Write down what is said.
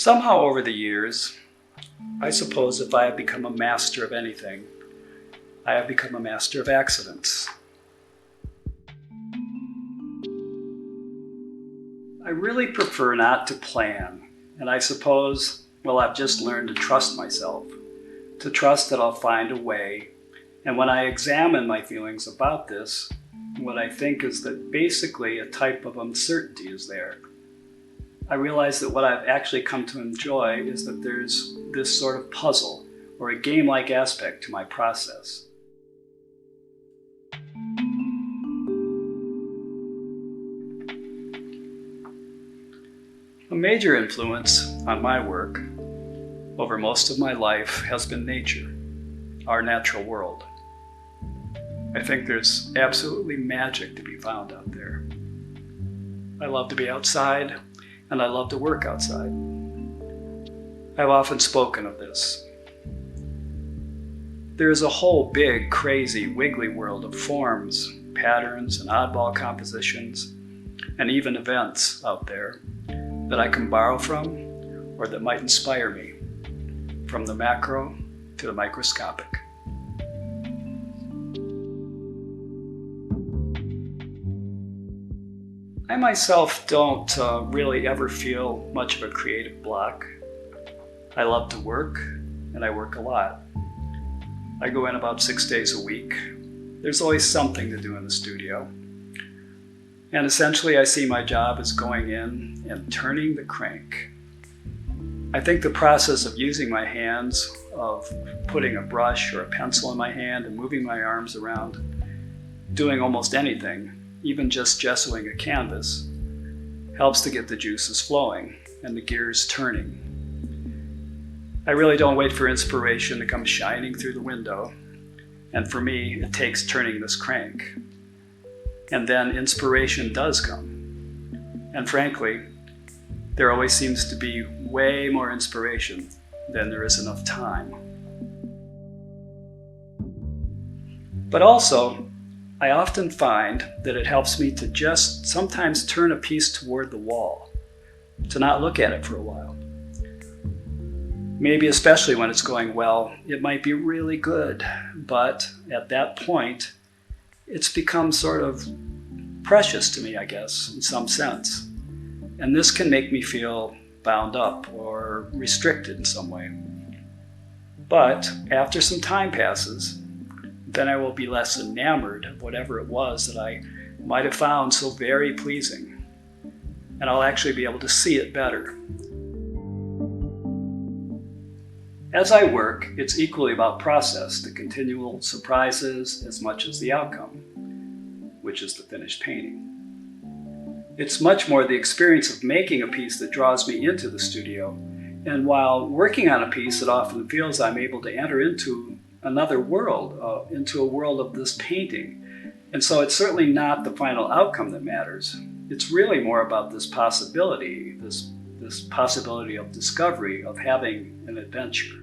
Somehow over the years, I suppose if I have become a master of anything, I have become a master of accidents. I really prefer not to plan, and I suppose, well, I've just learned to trust myself, to trust that I'll find a way. And when I examine my feelings about this, what I think is that basically a type of uncertainty is there. I realize that what I've actually come to enjoy is that there's this sort of puzzle or a game-like aspect to my process. A major influence on my work over most of my life has been nature, our natural world. I think there's absolutely magic to be found out there. I love to be outside, and I love to work outside. I've often spoken of this. There is a whole big, crazy, wiggly world of forms, patterns, and oddball compositions, and even events out there that I can borrow from or that might inspire me, from the macro to the microscopic. I myself don't really ever feel much of a creative block. I love to work, and I work a lot. I go in about 6 days a week. There's always something to do in the studio. And essentially I see my job as going in and turning the crank. I think the process of using my hands, of putting a brush or a pencil in my hand and moving my arms around, doing almost anything, even just gessoing a canvas, helps to get the juices flowing and the gears turning. I really don't wait for inspiration to come shining through the window, and for me, it takes turning this crank. And then inspiration does come. And frankly, there always seems to be way more inspiration than there is enough time. But also, I often find that it helps me to just sometimes turn a piece toward the wall, to not look at it for a while. Maybe especially when it's going well, it might be really good, but at that point, it's become sort of precious to me, I guess, in some sense. And this can make me feel bound up or restricted in some way. But after some time passes, then I will be less enamored of whatever it was that I might have found so very pleasing. And I'll actually be able to see it better. As I work, it's equally about process, the continual surprises as much as the outcome, which is the finished painting. It's much more the experience of making a piece that draws me into the studio. And while working on a piece, it often feels I'm able to enter into another world, into a world of this painting. And so it's certainly not the final outcome that matters. It's really more about this possibility, this possibility of discovery, of having an adventure.